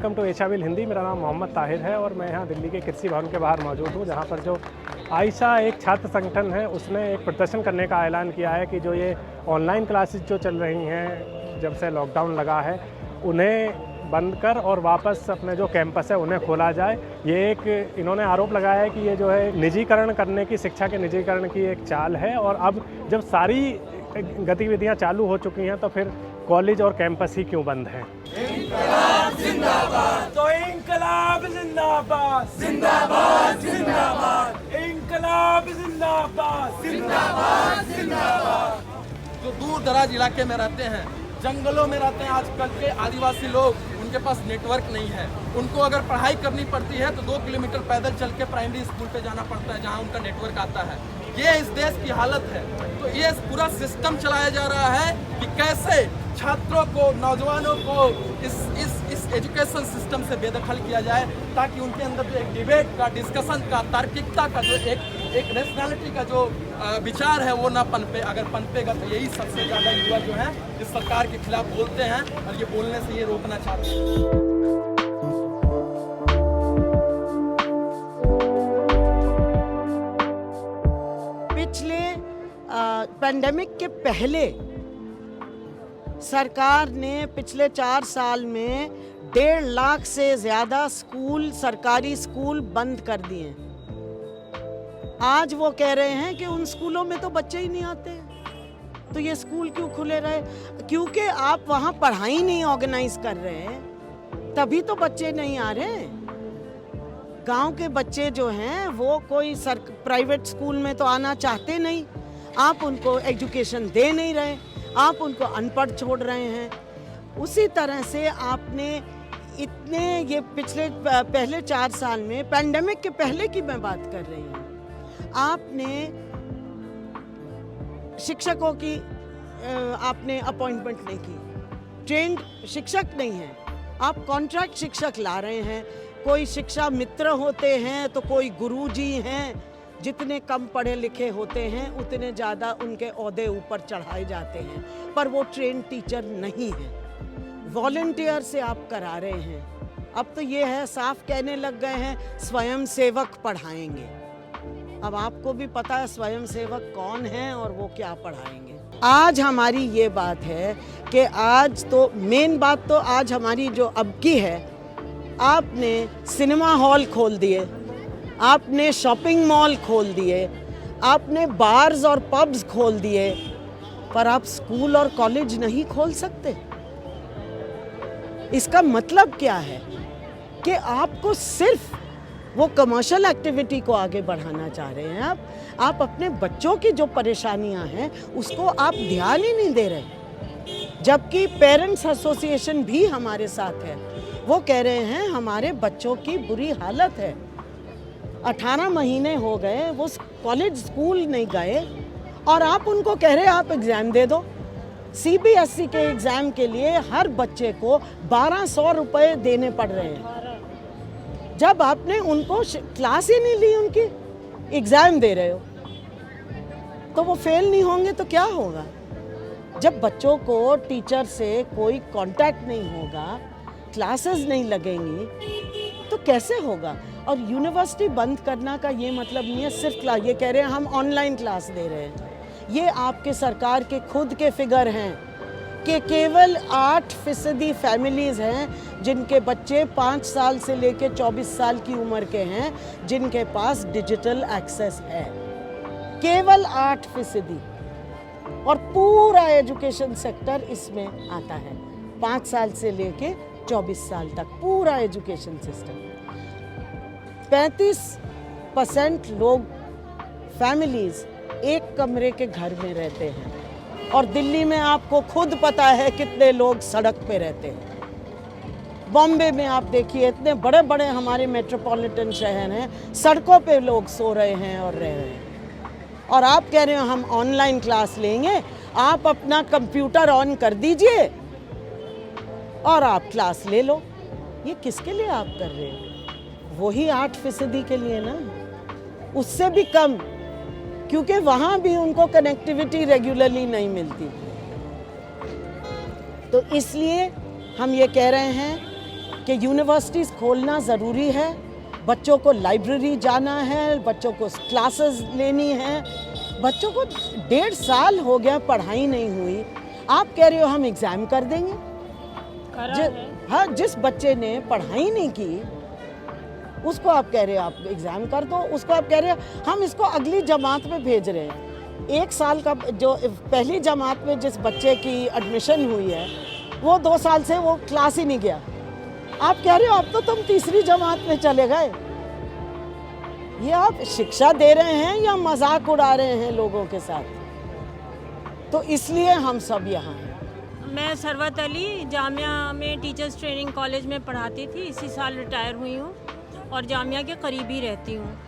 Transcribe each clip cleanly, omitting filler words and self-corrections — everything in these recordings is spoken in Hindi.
Welcome to एशाविल Hindi. मेरा नाम मोहम्मद ताहिर है और मैं यहाँ दिल्ली के कृषि भवन के बाहर मौजूद हूँ, जहाँ पर जो आयशा एक छात्र संगठन है उसने एक प्रदर्शन करने का ऐलान किया है कि जो ये ऑनलाइन क्लासेस जो चल रही हैं जब से लॉकडाउन लगा है उन्हें बंद कर और वापस अपने जो कैंपस है उन्हें खोला जाए। ये एक इन्होंने आरोप लगाया है कि ये जो है निजीकरण करने की, शिक्षा के निजीकरण की एक चाल है और अब जब सारी गतिविधियाँ चालू हो चुकी हैं तो फिर कॉलेज और कैंपस ही क्यों बंद हैं। इंकलाब जिंदाबाद, तो इंकलाब जिंदाबाद, जिंदाबाद जिंदाबाद, इंकलाब जिंदाबाद, जिंदाबाद जिंदाबाद। जो दूर दराज इलाके में रहते हैं, जंगलों में रहते हैं आजकल के आदिवासी लोग, उनके पास नेटवर्क नहीं है। उनको अगर पढ़ाई करनी पड़ती है तो 2 किलोमीटर पैदल चल के प्राइमरी स्कूल पे जाना पड़ता है जहाँ उनका नेटवर्क आता है। ये इस देश की हालत है। तो ये पूरा सिस्टम चलाया जा रहा है कि कैसे छात्रों को, नौजवानों को इस एजुकेशन सिस्टम से बेदखल किया जाए, ताकि उनके अंदर जो एक डिबेट का, डिस्कशन का, तार्किकता का जो एक रैशनैलिटी का जो विचार है वो ना पनपे। अगर पनपेगा तो यही सबसे ज़्यादा युवा जो है इस सरकार के खिलाफ बोलते हैं और ये बोलने से ये रोकना चाहते हैं। पिछले पैंडेमिक के पहले सरकार ने पिछले 4 साल में 1.5 लाख से ज़्यादा स्कूल, सरकारी स्कूल बंद कर दिए। आज वो कह रहे हैं कि उन स्कूलों में तो बच्चे ही नहीं आते, तो ये स्कूल क्यों खुले रहे? क्योंकि आप वहाँ पढ़ाई नहीं ऑर्गेनाइज कर रहे हैं, तभी तो बच्चे नहीं आ रहे। गांव के बच्चे जो हैं वो कोई प्राइवेट स्कूल में तो आना चाहते नहीं। आप उनको एजुकेशन दे नहीं रहे, आप उनको अनपढ़ छोड़ रहे हैं। उसी तरह से आपने इतने ये पिछले पहले 4 साल में, पैंडेमिक के पहले की मैं बात कर रही हूँ, आपने शिक्षकों की आपने अपॉइंटमेंट नहीं की, ट्रेंड शिक्षक नहीं है, आप कॉन्ट्रैक्ट शिक्षक ला रहे हैं। कोई शिक्षा मित्र होते हैं तो कोई गुरुजी हैं। जितने कम पढ़े लिखे होते हैं उतने ज़्यादा उनके ओहदे ऊपर चढ़ाए जाते हैं, पर वो ट्रेन टीचर नहीं है। वॉलंटियर से आप करा रहे हैं। अब तो ये है, साफ कहने लग गए हैं स्वयं सेवक पढ़ाएंगे। अब आपको भी पता है स्वयं सेवक कौन है और वो क्या पढ़ाएंगे। आज हमारी ये बात है कि आज तो मेन बात तो आज हमारी जो अब की है, आपने सिनेमा हॉल खोल दिए, आपने शॉपिंग मॉल खोल दिए, आपने बार्स और पब्स खोल दिए, पर आप स्कूल और कॉलेज नहीं खोल सकते। इसका मतलब क्या है कि आपको सिर्फ वो कमर्शियल एक्टिविटी को आगे बढ़ाना चाह रहे हैं। आप अपने बच्चों की जो परेशानियां हैं उसको आप ध्यान ही नहीं दे रहे। जबकि पेरेंट्स एसोसिएशन भी हमारे साथ है, वो कह रहे हैं हमारे बच्चों की बुरी हालत है। 18 महीने हो गए वो कॉलेज स्कूल नहीं गए और आप उनको कह रहे हैं आप एग्ज़ाम दे दो। CBSE के एग्ज़ाम के लिए हर बच्चे को 1200 रुपये देने पड़ रहे हैं। जब आपने उनको क्लास ही नहीं ली, उनकी एग्ज़ाम दे रहे हो, तो वो फेल नहीं होंगे तो क्या होगा? जब बच्चों को टीचर से कोई कांटेक्ट नहीं होगा, क्लासेस नहीं लगेंगी, तो कैसे होगा? और यूनिवर्सिटी बंद करना का ये मतलब नहीं है सिर्फ क्लास। ये कह रहे हैं हम ऑनलाइन क्लास दे रहे हैं। ये आपके सरकार के खुद के फिगर हैं कि केवल 8% फैमिलीज़ हैं जिनके बच्चे 5 साल से लेकर 24 साल की उम्र के हैं, जिनके पास डिजिटल एक्सेस है। केवल 8%। और पूरा एजुकेशन सेक्टर इसमें आता है, 5 साल से लेके 24 साल तक पूरा एजुकेशन सिस्टम। 35% लोग, फैमिलीज़ एक कमरे के घर में रहते हैं। और दिल्ली में आपको खुद पता है कितने लोग सड़क पे रहते हैं। बॉम्बे में आप देखिए, इतने बड़े बड़े हमारे मेट्रोपॉलिटन शहर हैं, सड़कों पे लोग सो रहे हैं और रह रहे हैं। और आप कह रहे हो हम ऑनलाइन क्लास लेंगे। आप अपना कंप्यूटर ऑन कर दीजिए और आप क्लास ले लो। ये किसके लिए आप कर रहे हो? वही 8% के लिए ना, उससे भी कम, क्योंकि वहाँ भी उनको कनेक्टिविटी रेगुलरली नहीं मिलती। तो इसलिए हम ये कह रहे हैं कि यूनिवर्सिटीज़ खोलना ज़रूरी है, बच्चों को लाइब्रेरी जाना है, बच्चों को क्लासेस लेनी है। बच्चों को 1.5 साल हो गया पढ़ाई नहीं हुई, आप कह रहे हो हम एग्ज़ाम कर देंगे। हाँ, जिस बच्चे ने पढ़ाई नहीं की उसको आप कह रहे हो आप एग्ज़ाम कर दो, उसको आप कह रहे हो हम इसको अगली जमात में भेज रहे हैं। 1 साल का जो पहली जमात में जिस बच्चे की एडमिशन हुई है वो 2 साल से वो क्लास ही नहीं गया, आप कह रहे हो अब तो तुम तीसरी जमात में चले गए। ये आप शिक्षा दे रहे हैं या मजाक उड़ा रहे हैं लोगों के साथ? तो इसलिए हम सब यहाँ हैं। मैं सरवत अली जामिया में टीचर्स ट्रेनिंग कॉलेज में पढ़ाती थी, इसी साल रिटायर हुई हूँ और जामिया के करीब ही रहती हूँ।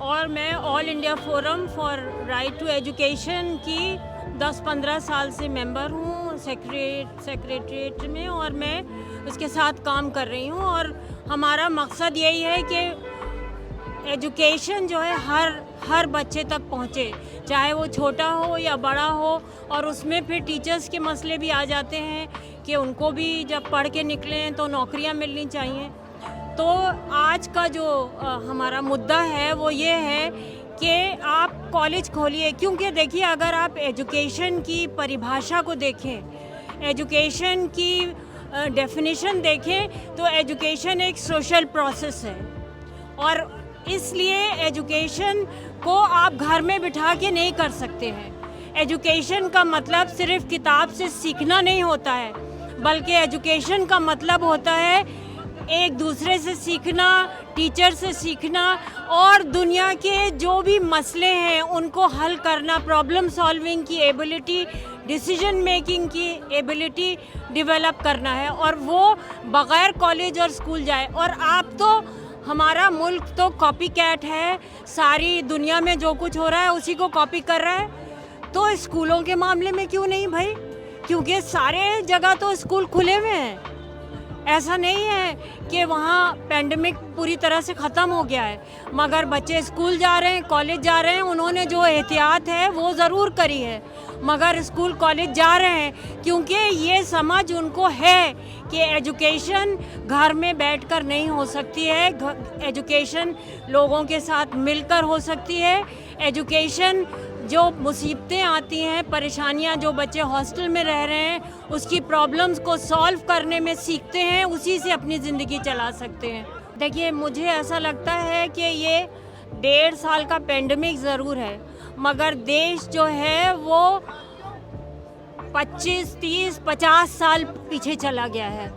और मैं all India forum for right to education की 10-15 साल से मेंबर हूँ सेक्रेटरीट में, और मैं उसके साथ काम कर रही हूँ। और हमारा मकसद यही है कि एजुकेशन जो है हर बच्चे तक पहुँचे, चाहे वो छोटा हो या बड़ा हो। और उसमें फिर टीचर्स के मसले भी आ जाते हैं कि उनको भी जब पढ़ के निकलें तो नौकरियां मिलनी चाहिए। तो आज का जो हमारा मुद्दा है वो ये है कि आप कॉलेज खोलिए, क्योंकि देखिए अगर आप एजुकेशन की परिभाषा को देखें, एजुकेशन की डेफिनेशन देखें तो एजुकेशन एक सोशल प्रोसेस है। और इसलिए एजुकेशन को आप घर में बिठा के नहीं कर सकते हैं। एजुकेशन का मतलब सिर्फ किताब से सीखना नहीं होता है, बल्कि एजुकेशन का मतलब होता है एक दूसरे से सीखना, टीचर से सीखना, और दुनिया के जो भी मसले हैं उनको हल करना, प्रॉब्लम सॉल्विंग की एबिलिटी, डिसीजन मेकिंग की एबिलिटी डेवलप करना है। और वो बग़ैर कॉलेज और स्कूल जाए। और आप तो, हमारा मुल्क तो कॉपी कैट है, सारी दुनिया में जो कुछ हो रहा है उसी को कॉपी कर रहा है। तो स्कूलों के मामले में क्यों नहीं भाई? क्योंकि सारे जगह तो स्कूल खुले हुए हैं। ऐसा नहीं है कि वहाँ पेंडेमिक पूरी तरह से ख़त्म हो गया है, मगर बच्चे स्कूल जा रहे हैं, कॉलेज जा रहे हैं, उन्होंने जो एहतियात है वो ज़रूर करी है, मगर स्कूल कॉलेज जा रहे हैं क्योंकि ये समझ उनको है कि एजुकेशन घर में बैठकर नहीं हो सकती है, एजुकेशन लोगों के साथ मिलकर हो सकती है। एजुकेशन जो मुसीबतें आती हैं, परेशानियां जो बच्चे हॉस्टल में रह रहे हैं उसकी प्रॉब्लम्स को सॉल्व करने में सीखते हैं, उसी से अपनी ज़िंदगी चला सकते हैं। देखिए मुझे ऐसा लगता है कि ये 1.5 साल का पेंडेमिक ज़रूर है, मगर देश जो है वो 25, 30, 50 साल पीछे चला गया है।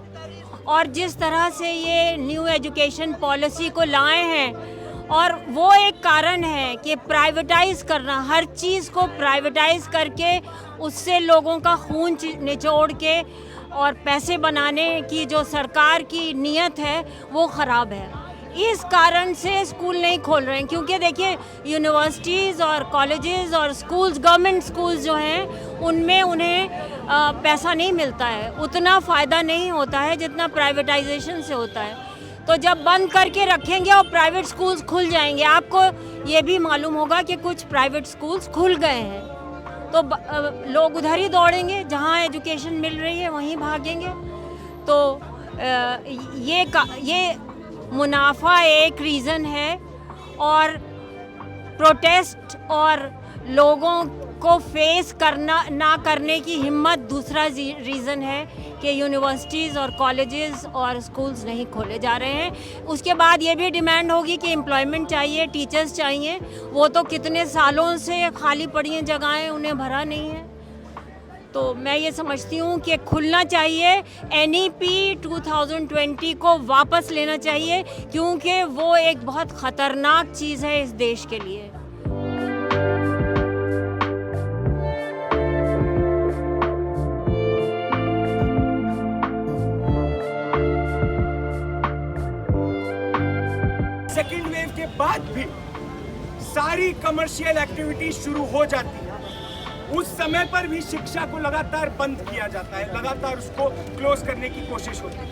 और जिस तरह से ये न्यू एजुकेशन पॉलिसी को लाए हैं, और वो एक कारण है कि प्राइवेटाइज़ करना, हर चीज़ को प्राइवेटाइज़ करके उससे लोगों का खून निचोड़ के और पैसे बनाने की जो सरकार की नीयत है वो ख़राब है। इस कारण से स्कूल नहीं खोल रहे हैं, क्योंकि देखिए यूनिवर्सिटीज़ और कॉलेजेस और स्कूल्स, गवर्नमेंट स्कूल्स जो हैं उनमें उन्हें पैसा नहीं मिलता है, उतना फ़ायदा नहीं होता है जितना प्राइवेटाइजेशन से होता है। तो जब बंद करके रखेंगे और प्राइवेट स्कूल्स खुल जाएंगे, आपको ये भी मालूम होगा कि कुछ प्राइवेट स्कूल्स खुल गए हैं, तो लोग उधर ही दौड़ेंगे, जहाँ एजुकेशन मिल रही है वहीं भागेंगे। तो ये मुनाफा एक रीज़न है, और प्रोटेस्ट और लोगों को फेस करना ना करने की हिम्मत दूसरा रीज़न है कि यूनिवर्सिटीज़ और कॉलेजेस और स्कूल्स नहीं खोले जा रहे हैं। उसके बाद ये भी डिमांड होगी कि एम्प्लॉयमेंट चाहिए, टीचर्स चाहिए, वो तो कितने सालों से खाली पड़ी हैं जगहें, उन्हें भरा नहीं है। तो मैं ये समझती हूँ कि खुलना चाहिए, NEP 2020 को वापस लेना चाहिए, क्योंकि वो एक बहुत ख़तरनाक चीज़ है इस देश के लिए। सेकेंड वेव के बाद भी सारी कमर्शियल एक्टिविटी शुरू हो जाती है, उस समय पर भी शिक्षा को लगातार बंद किया जाता है, लगातार उसको क्लोज करने की कोशिश होती है।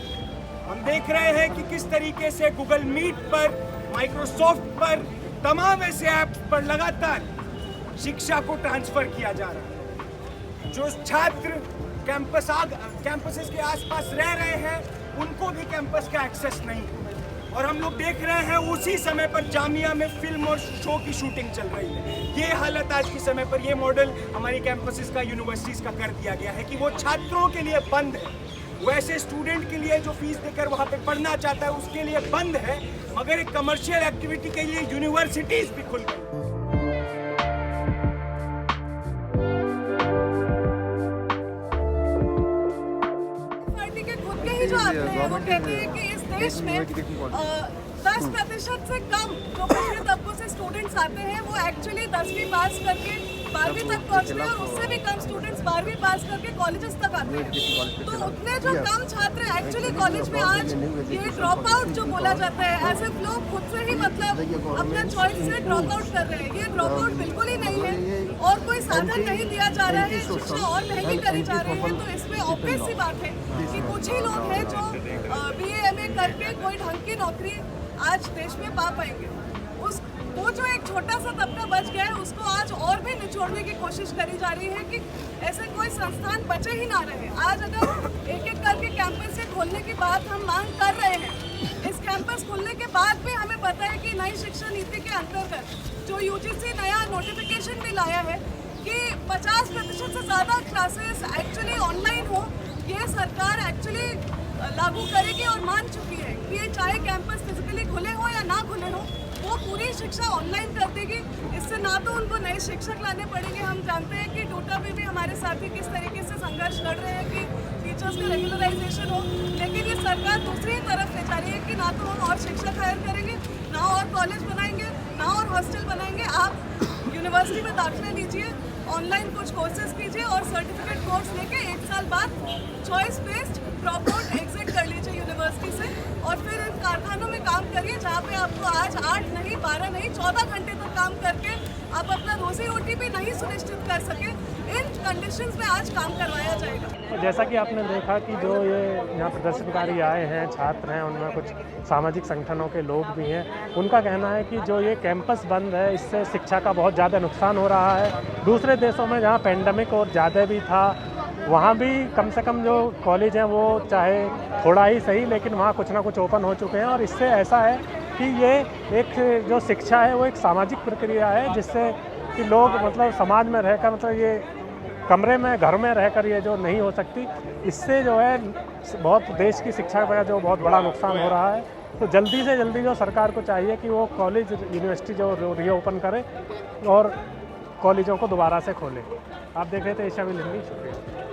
हम देख रहे हैं कि किस तरीके से गूगल मीट पर, माइक्रोसॉफ्ट पर, तमाम ऐसे ऐप्स पर लगातार शिक्षा को ट्रांसफर किया जा रहा है। जो छात्र कैंपसेस के आसपास रह रहे हैं उनको भी कैंपस का एक्सेस नहीं है। और हम लोग देख रहे हैं उसी समय पर जामिया में फिल्म और शो की शूटिंग चल रही है। ये हालत आज के समय पर, ये मॉडल हमारी कैंपसेस का, यूनिवर्सिटीज़ का कर दिया गया है कि वो छात्रों के लिए बंद है। वैसे स्टूडेंट के लिए जो फीस देकर वहाँ पे पढ़ना चाहता है उसके लिए बंद है, मगर एक कमर्शियल एक्टिविटी के लिए यूनिवर्सिटीज़ भी खुल गई। पार्टी के खुद के ही जो आंकड़े हैं वो कहते हैं कि इस देश में 10% से कम जो पिछड़े तबकों से स्टूडेंट्स आते हैं वो एक्चुअली 10वीं पास करके 12वीं तक पहुंचते हैं, और उससे भी कम स्टूडेंट्स 12वीं पास करके कॉलेजेस तक आते हैं। तो उतने जो कम छात्र एक्चुअली कॉलेज में आज ये ड्रॉप आउट जो बोला जाता है, ऐसे लोग खुद से ही मतलब अपना चॉइस से ड्रॉप आउट कर रहे हैं। ये ड्रॉप आउट बिल्कुल ही नहीं है, और कोई साधन नहीं दिया जा रहा है, शिक्षा और महंगी करी जा रही है। तो इसमें ऑब्वियस सी बात है कि कुछ ही लोग हैं जो BA MA करके कोई ढंग की नौकरी आज देश में पा पाएंगे। वो जो एक छोटा सा तबका बच गया है उसको आज और भी निचोड़ने की कोशिश करी जा रही है कि ऐसे कोई संस्थान बचे ही ना रहे। आज अगर एक एक करके कैंपस खोलने की बात हम मांग कर रहे हैं, इस कैंपस खुलने के बाद भी हमें पता है कि नई शिक्षा नीति के अंतर्गत जो UGC नया नोटिफिकेशन भी लाया है कि 50% से ज़्यादा क्लासेस एक्चुअली ऑनलाइन हो, ये सरकार एक्चुअली लागू करेगी और मान चुकी है कि ये चाहे कैंपस फिजिकली खुले हो या ना खुले हो, वो पूरी शिक्षा ऑनलाइन कर देगी। इससे ना तो उनको नए शिक्षक लाने पड़ेंगे। हम जानते हैं कि डोटा में भी हमारे साथी किस तरीके से संघर्ष लड़ रहे हैं कि टीचर्स का रेगुलराइजेशन हो, लेकिन ये सरकार दूसरी तरफ ले जा रही है कि ना तो हम और शिक्षक हायर करेंगे, ना और कॉलेज बनाएंगे, ना और हॉस्टल बनाएंगे। आप यूनिवर्सिटी में दाखिला लीजिए, ऑनलाइन कुछ कोर्सेज कीजिए और सर्टिफिकेट कोर्स लेके 1 साल बाद choice based drop out exit कर लीजिए यूनिवर्सिटी से, और फिर इन कारखानों में काम करिए जहाँ पे आपको आज 8 नहीं 12 नहीं 14 घंटे तक काम करके आप अपना रोजी रोटी भी नहीं सुनिश्चित कर सके, इन कंडीशंस में आज काम करवाया जाएगा। जैसा कि आपने देखा कि जो ये यहाँ प्रदर्शनकारी आए हैं, छात्र हैं, उनमें कुछ सामाजिक संगठनों के लोग भी हैं। उनका कहना है कि जो ये कैंपस बंद है इससे शिक्षा का बहुत ज़्यादा नुकसान हो रहा है। दूसरे देशों में जहाँ पेंडेमिक और ज़्यादा भी था, वहाँ भी कम से कम जो कॉलेज हैं वो चाहे थोड़ा ही सही, लेकिन वहाँ कुछ ना कुछ ओपन हो चुके हैं। और इससे ऐसा है कि ये एक जो शिक्षा है वो एक सामाजिक प्रक्रिया है, जिससे कि लोग मतलब समाज में रहकर मतलब ये कमरे में घर में रहकर ये जो नहीं हो सकती, इससे जो है बहुत देश की शिक्षा का जो बहुत बड़ा नुकसान हो रहा है। तो जल्दी से जल्दी जो सरकार को चाहिए कि वो कॉलेज यूनिवर्सिटी जो रीओपन करे और कॉलेजों को दोबारा से खोले। आप देख रहे थे एशिया विल हिंदी। शुक्रिया।